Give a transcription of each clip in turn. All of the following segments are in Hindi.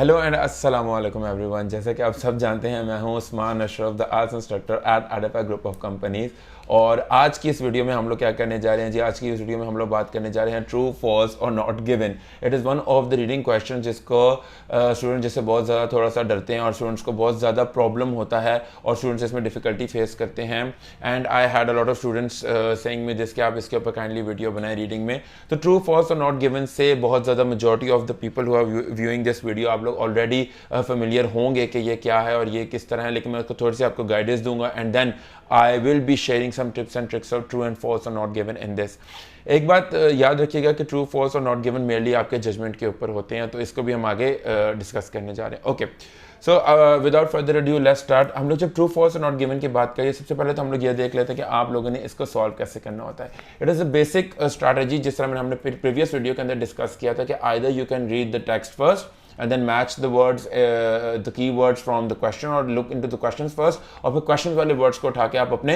हेलो एंड अस्सलाम वालेकुम एवरीवन। जैसे कि आप सब जानते हैं, मैं हूं Usman Ashraf, the arts instructor at RFI group of companies. और आज की इस वीडियो में हम लोग क्या करने जा रहे हैं जी? आज की इस वीडियो में हम लोग बात करने जा रहे हैं ट्रू, फॉल्स और not given. It is one of the reading question जिसको स्टूडेंट जिससे बहुत ज़्यादा थोड़ा सा डरते हैं और स्टूडेंट्स को बहुत ज़्यादा प्रॉब्लम होता है और स्टूडेंट्स इसमें डिफिकल्टी फेस करते हैं। And I had a lot of students saying में जिसके आप इसके ऊपर काइंडली वीडियो बनाए रीडिंग में। तो ट्रू, फॉल्स और नॉट गिवन से बहुत ज़्यादा majority of the people who are viewing this video आप लोग ऑलरेडी फेमिलियर होंगे कि ये क्या है और ये किस तरह है, लेकिन मैं उसको थोड़ी सी आपको गाइडेंस दूंगा and then I will be sharing some tips and tricks of true and false और नॉट गिवन इन दिस। एक बात याद रखिएगा कि ट्रू, फॉल्स और नॉट गिवन मेनली आपके जजमेंट के ऊपर होते हैं, तो इसको भी हम आगे डिस्कस करने जा रहे हैं। Okay, so without further adieu let's start. हम लोग जब ट्रू, फॉल्स और नॉट गिवन की बात करिए, सबसे पहले तो हम लोग ये देख लेते हैं कि आप लोगों ने इसको सॉल्व कैसे करना होता है। It is a basic strategy, जिस तरह हमने प्रीवियस वीडियो के अंदर डिस्कस किया था कि either you can read the text first and then match the words, the keywords from the question, or look into the questions first, और फिर questions वाले words को उठा के आप अपने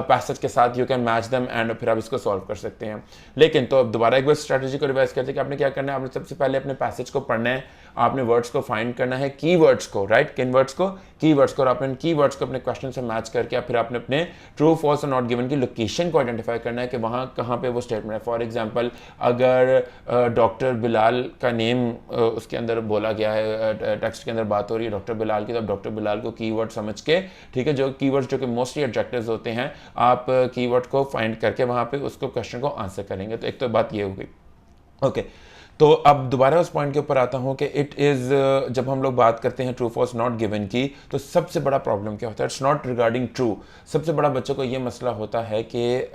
passage के साथ you can match them and फिर आप इसको solve कर सकते हैं। लेकिन तो अब दोबारा एक बार स्ट्रैटेजी को रिवाइज करते हैं कि आपने क्या करना है। आपने सबसे पहले अपने पैसेज को पढ़ना है, आपने वर्ड्स को फाइंड करना है, कीवर्ड्स को, राइट, किन वर्ड्स को, कीवर्ड्स को, और आपने कीवर्ड्स को अपने क्वेश्चन से मैच करके फिर आपने अपने ट्रू, फॉल्स और नॉट गिवन की लोकेशन को आइडेंटिफाई करना है कि वहाँ कहाँ पे वो स्टेटमेंट है। फॉर एग्जांपल, अगर डॉक्टर बिलाल का नेम उसके अंदर बोला गया है, टेक्स्ट के अंदर बात हो रही है डॉक्टर बिलाल की, तो डॉक्टर बिलाल को कीवर्ड समझ के, ठीक है, जो कीवर्ड्स जो कि मोस्टली एडजेक्टिव्स होते हैं, आप कीवर्ड को फाइंड करके वहाँ पे उसको क्वेश्चन को आंसर करेंगे। तो एक तो बात ये हो गई। ओके, तो अब दोबारा उस पॉइंट के ऊपर आता हूं कि इट इज़, जब हम लोग बात करते हैं ट्रू, फॉल्स, नॉट गिवन की, तो सबसे बड़ा प्रॉब्लम क्या होता है? It's not regarding true. सबसे बड़ा बच्चों को ये मसला होता है कि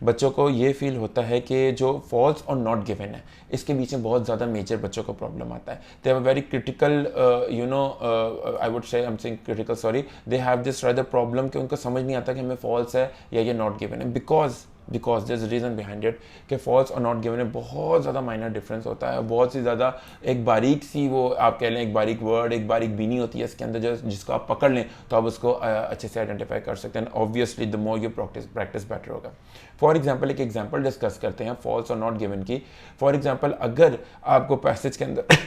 बच्चों को ये फील होता है कि जो फॉल्स और नॉट गिवन है, इसके बीच में बहुत ज़्यादा मेजर बच्चों को प्रॉब्लम आता है। They have a very critical, you know, I would say, I am saying critical, sorry, they have this rather problem कि उनको समझ नहीं आता कि हमें फॉल्स है या ये नॉट गिवन है, because there is reason behind it कि फॉल्स और नॉट गिवन में बहुत ज़्यादा माइनर डिफरेंस होता है। बहुत सी ज़्यादा एक बारीक सी, वो आप कह लें एक बारीक वर्ड, एक बारीक बीनी होती है इसके अंदर, जो जिसको आप पकड़ लें तो आप उसको अच्छे से आइडेंटिफाई कर सकते हैं। Obviously the more you practice better होगा। फॉर एग्जाम्पल, एक एग्जाम्पल डिस्कस करते हैं फॉल्स और नॉट गिवन की। फॉर एग्जाम्पल, अगर आपको पैसेज के अंदर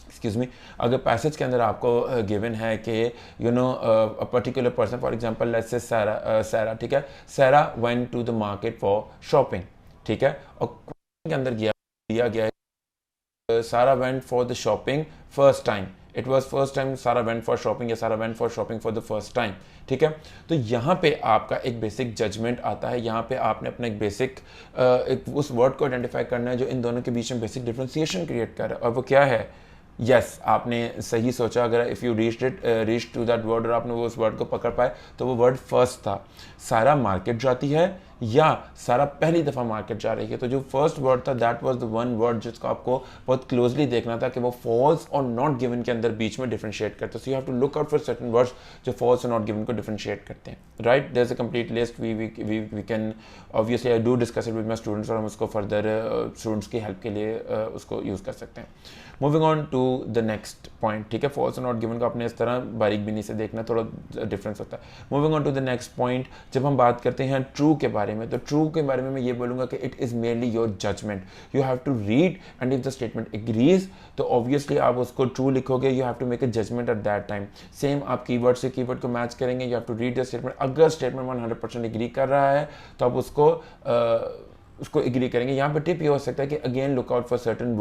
एक्सक्यूज मी, अगर पैसेज के अंदर आपको गिवन है कि you know a particular person, for example let's say Sara, ठीक है, Sara went to the market for shopping, ठीक है, और क्वेश्चन के अंदर दिया गया है Sara went for the shopping first time. It was first time सारा वेंट फॉर शॉपिंग, या सारा went for shopping for the first time, ठीक है। तो यहाँ पे आपका एक बेसिक जजमेंट आता है। यहाँ पे आपने अपना एक बेसिक उस वर्ड को आइडेंटिफाई करना है जो इन दोनों के बीच में बेसिक डिफ्रेंसिएशन क्रिएट कर रहा है, और वो क्या है? यस, आपने सही सोचा। अगर if you reach to that word और आपने वो उस वर्ड को पकड़ पाए, तो वो वर्ड फर्स्ट था। सारा मार्केट जाती है या सारा पहली दफ़ा मार्केट जा रही है। तो जो फर्स्ट वर्ड था, that was the one word जिसको आपको बहुत क्लोजली देखना था कि वो फॉल्स और नॉट गिवन के अंदर बीच में डिफरेंशिएट करते हैं। So you have to look out for certain words जो फॉल्स और नॉट गिवन को डिफरेंशिएट करते हैं, right. There is a complete list, we can obviously, I do discuss it with my students, और हम उसको फर्दर स्टूडेंट्स की हेल्प के लिए उसको यूज़ कर सकते हैं। Moving on to the next point, ठीक है, फॉल्स और नॉट गिवन को आपने इस तरह बारीक बीनी से देखना, थोड़ा डिफरेंस होता है। Moving on to the next point, जब हम बात करते हैं ट्रू के बारे में, तो ट्रू के बारे में मैं ये बोलूँगा कि it is mainly your judgement. You have to read and if the statement agrees, तो ऑब्वियसली आप उसको ट्रू लिखोगे। You have to make a judgement at that time. Same आप कीवर्ड से कीवर्ड को मैच करेंगे। You have to read the statement. अगर स्टेटमेंट 100% एग्री कर रहा है तो आप उसको एग्री करेंगे। यहाँ पे टिप ये हो सकता है कि again look out for certain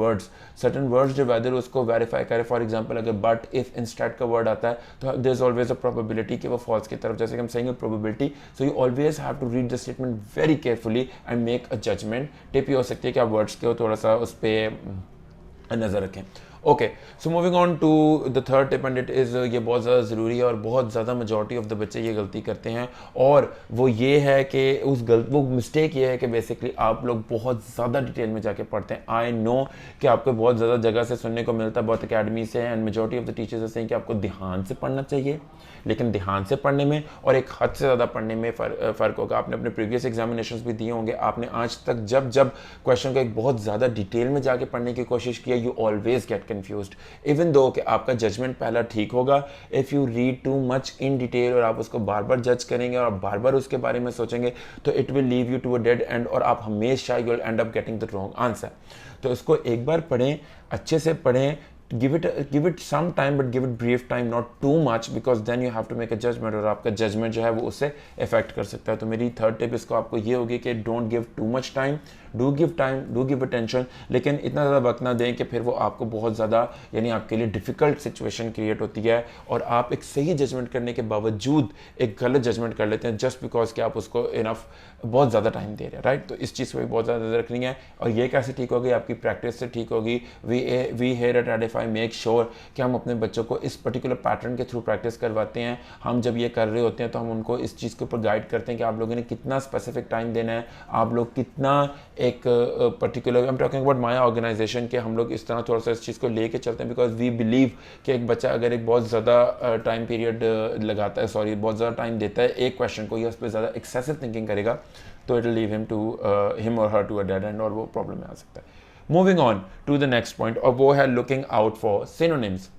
words जो वेदर उसको वेरीफाई करे। फॉर एग्जांपल, अगर बट, इफ, इंस्टेड का वर्ड आता है तो there is always a probability कि वो फॉल्स की तरफ, जैसे कि हम saying probability, so you always have to read the statement very carefully and make a judgement. Tip ये हो सकती है कि आप वर्ड्स को थोड़ा सा उस पर नज़र रखें। Okay, so moving on to the third tip, and it is, ये बहुत ज़्यादा ज़रूरी है और बहुत ज़्यादा मेजॉरिटी ऑफ द बच्चे ये गलती करते हैं, और वो ये है कि वो मिस्टेक ये है कि बेसिकली आप लोग बहुत ज़्यादा डिटेल में जाके पढ़ते हैं। आई नो कि आपको बहुत ज़्यादा जगह से सुनने को मिलता है, बहुत अकेडमी से, and majority of the teachers से कि आपको ध्यान से पढ़ना चाहिए, लेकिन ध्यान से पढ़ने में और एक हद से ज़्यादा पढ़ने में फ़र्क होगा। आपने अपने प्रीवियस एग्जामिनेशंस भी दिए होंगे, आपने आज तक जब जब क्वेश्चन को एक बहुत ज़्यादा डिटेल में जाके पढ़ने की कोशिश की, you always get confused, even though कि आपका जजमेंट पहला ठीक होगा। If you read too much in detail और आप उसको बार बार जज करेंगे और आप बार बार उसके बारे में सोचेंगे, तो it will leave you to a dead end, और आप हमेशा you will end up getting the wrong answer. तो इसको एक बार पढ़ें, अच्छे से पढ़ें, give it some time, but give it brief time, not too much, because then you have to make a judgment, और आपका जजमेंट जो है वो उससे इफेक्ट कर सकता है। तो मेरी थर्ड टिप इसको आपको ये होगी कि don't give too much time, do give attention, लेकिन इतना ज़्यादा वक्त ना दें कि फिर वो आपको बहुत ज़्यादा यानी आपके लिए डिफ़िकल्ट सिचुएशन क्रिएट होती है और आप एक सही जजमेंट करने के बावजूद एक गलत जजमेंट कर लेते हैं जस्ट बिकॉज कि आप उसको इनफ बहुत ज़्यादा टाइम दे रहे हैं, राइट। तो इस चीज़ को भी बहुत ज़्यादा नजर रखनी है। और ये कैसे ठीक होगी? आपकी प्रैक्टिस से ठीक होगी। We here at Edify make sure कि हम अपने बच्चों को इस पर्टिकुलर पैटर्न के थ्रू प्रैक्टिस करवाते हैं। हम जब ये कर रहे होते हैं तो हम उनको इस चीज़ के ऊपर गाइड करते हैं कि आप लोगों ने कितना स्पेसिफिक टाइम देना है, आप लोग कितना एक particular, I am talking about my organisation, के हम लोग इस तरह थोड़ा सा इस चीज़ को लेके चलते हैं बिकॉज वी बिलीव कि एक बच्चा अगर एक बहुत ज़्यादा टाइम पीरियड लगाता है, बहुत ज़्यादा टाइम देता है एक क्वेश्चन को या उस पर ज़्यादा एक्सेसिव थिंकिंग करेगा तो इट विल लीव हिम और her to a dead end, और वो प्रॉब्लम में आ सकता है। Moving on to the next point, और वो है लुकिंग आउट फॉर सिनोनिम्स।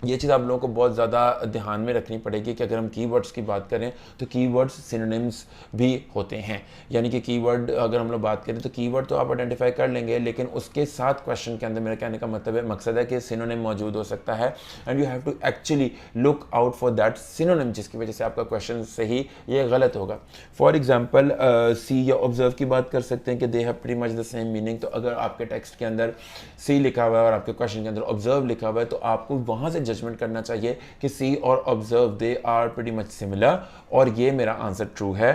ये चीज़ आप लोगों को बहुत ज़्यादा ध्यान में रखनी पड़ेगी कि अगर हम कीवर्ड्स की बात करें तो कीवर्ड्स सिनोनिम्स भी होते हैं। यानी कि कीवर्ड अगर हम लोग बात करें तो कीवर्ड तो आप आइडेंटिफाई कर लेंगे, लेकिन उसके साथ क्वेश्चन के अंदर मेरा कहने का मकसद है कि सिनोनिम मौजूद हो सकता है and you have to actually look out for that synonym, जिसकी वजह से आपका क्वेश्चन सही या गलत होगा। फॉर एग्जाम्पल सी या ऑब्जर्व की बात कर सकते हैं कि they have pretty much the same meaning. तो अगर आपके टेक्स्ट के अंदर सी लिखा हुआ है और आपके क्वेश्चन के अंदर ऑब्जर्व लिखा हुआ है तो आपको वहाँ से जजमेंट करना चाहिए कि सी और observe they are pretty much similar, और ये मेरा आंसर ट्रू है,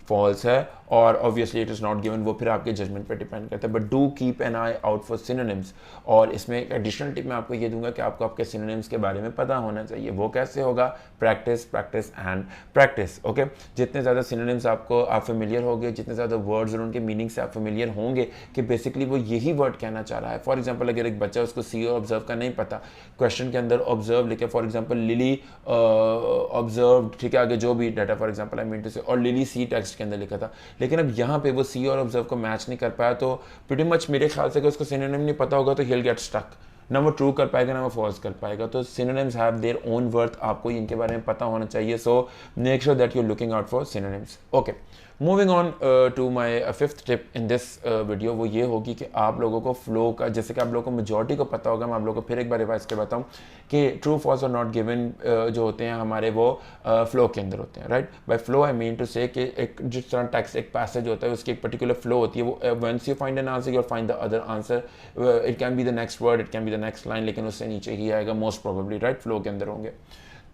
फॉल्स है, और obviously it is not given, वो फिर आपके जजमेंट पे डिपेंड करता है। But do keep an eye out for synonyms. और इसमें एक एडिशनल टिप मैं आपको ये दूंगा कि आपको आपके सिनोनिम्स के बारे में पता होना चाहिए। वो कैसे होगा? Practice practice and practice. Okay, जितने ज़्यादा सिनोनिम्स आपको आप फेमिलियर होंगे, जितने ज़्यादा वर्ड्स और उनके मीनिंग से आप फेमिलियर होंगे कि बेसिकली वो यही वर्ड कहना चाह रहा है। फॉर एग्जाम्पल अगर एक बच्चा उसको सी और ऑब्जर्व का नहीं पता, क्वेश्चन के अंदर ऑब्जर्व लिखे, फॉर एग्जाम्पल लिली ऑब्जर्व, ठीक है, आगे जो भी data for example I mean to say, और लिली सी टेक्स्ट के अंदर लिखा था, लेकिन अब यहाँ पे वो सी और ऑब्जर्व को मैच नहीं कर पाया तो प्रीटी मच मेरे ख्याल से कि उसको सिनोनिम नहीं पता होगा तो ही विल गेट स्टक, ना वो ट्रू कर पाएगा ना वो फॉल्स कर पाएगा। तो synonyms have their own worth, आपको इनके बारे में पता होना चाहिए। So make sure that you are looking out for synonyms. Okay, moving on to my fifth tip in this video, वो ये होगी कि आप लोगों को फ्लो का, जैसे कि आप लोगों को मेजॉरिटी को पता होगा, मैं आप लोगों को फिर एक बार रिवाइज कर बताऊँ कि ट्रू फॉल्स और नॉट गिवन जो होते हैं हमारे वो फ्लो के अंदर होते हैं, right. By flow I mean to say कि एक जिस तरह टेक्स्ट एक पैसेज होता है उसकी एक पर्टिकुलर फ्लो होती है, वो once you find an answer you find the other answer, it can be the next word, it can be the next line, लेकिन उससे नीचे ही आएगा मोस्ट प्रोबेबली, राइट, फ्लो के अंदर होंगे।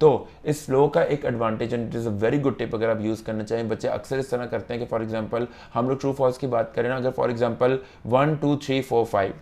तो इस फ्लो का एक advantage and it is a very good tip अगर आप यूज़ करना चाहें। बच्चे अक्सर इस तरह करते हैं कि फॉर एग्जांपल हम लोग ट्रू फॉल्स की बात करें ना, अगर फॉर एग्जांपल 1 2 3 4 5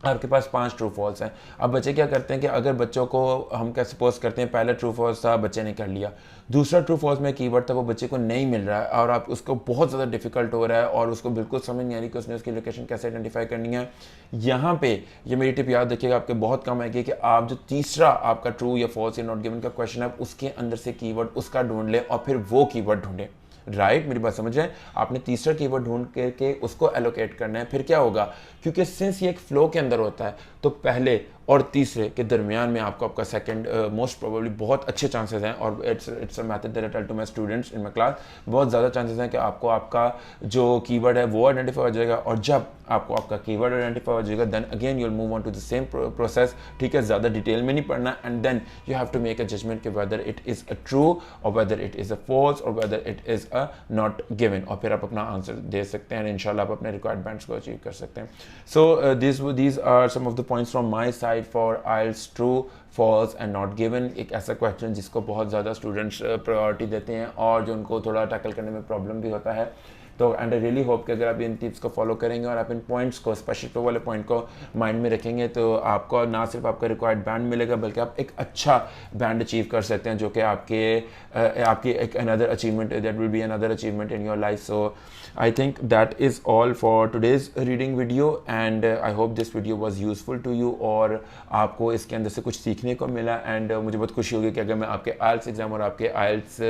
आपके पास 5 ट्रू फॉल्स हैं। अब बच्चे क्या करते हैं कि अगर बच्चों को हम क्या सपोज करते हैं पहला ट्रू फॉल्स था, बच्चे ने कर लिया, दूसरा ट्रू फॉल्स में कीवर्ड था वो बच्चे को नहीं मिल रहा है और आप उसको बहुत ज़्यादा डिफिकल्ट हो रहा है और उसको बिल्कुल समझ नहीं आ रही कि उसने उसकी लोकेशन कैसे आइडेंटिफाई करनी है। यहाँ पे ये मेरी टिप याद रखिएगा, आपके बहुत कम आएगी कि आप जो तीसरा आपका ट्रू या फॉल्स या नॉट गिवन का क्वेश्चन है उसके अंदर से कीवर्ड उसका ढूंढ लें और फिर वो कीवर्ड ढूंढें, राइट मेरी बात समझ रहे हैं। आपने तीसरा कीवर्ड ढूंढ करके उसको एलोकेट करना है। फिर क्या होगा, क्योंकि सिंस ये एक फ्लो के अंदर होता है तो पहले और तीसरे के दरमियान में आपको आपका सेकंड मोस्ट प्रोबेबली बहुत अच्छे चांसेस हैं, और it's a method that I tell to my students in my class, बहुत ज़्यादा चांसेस हैं कि आपको आपका जो कीवर्ड है वो आइडेंटिफाई हो जाएगा, और जब आपको आपका कीवर्ड आइडेंटिफाई हो जाएगा then again you will move on to the same process, ठीक है, ज़्यादा डिटेल में नहीं पढ़ना, and then you have to make a judgement कि whether it is a true or whether it is a false or whether it is a not given, और फिर आप अपना आंसर दे सकते हैं, इंशाल्लाह आप अपने रिक्वायर्ड बैंड्स को अचीव कर सकते हैं। सो these are some of the points from my side for IELTS true, false and not given। एक ऐसा क्वेश्चन जिसको बहुत ज़्यादा स्टूडेंट्स प्रायोरिटी देते हैं और जो उनको थोड़ा टैकल करने में प्रॉब्लम भी होता है। तो एंड आई रियली होप कि अगर आप इन टिप्स को फॉलो करेंगे और आप इन पॉइंट्स को, स्पेशल फ्लो वाले पॉइंट को माइंड में रखेंगे तो आपको ना सिर्फ आपका रिक्वायर्ड बैंड मिलेगा बल्कि आप एक अच्छा बैंड अचीव कर सकते हैं, जो कि आपकी एक another achievement, that will be another achievement in your life. So I think that is all for today's reading video and I hope this video was useful to you और आपको इसके अंदर से कुछ सीखने को मिला। एंड मुझे बहुत खुशी होगी कि अगर मैं आपके IELTS एग्जाम और आपके IELTS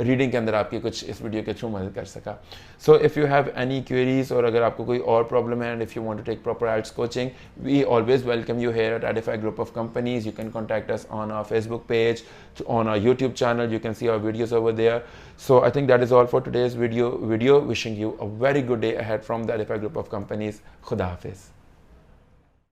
रीडिंग के अंदर आपकी कुछ इस वीडियो के थ्रू मदद कर सका। सो if you have any queries और अगर आपको कोई और प्रॉब्लम है and if you want to take proper IELTS coaching, we always welcome you here at Edify Group of Companies. You can contact us on our Facebook page, on our YouTube channel. You can see our videos over there. So I think that is all for today's video. Wishing you a very good day ahead from the Edify Group of Companies. Khuda Hafiz.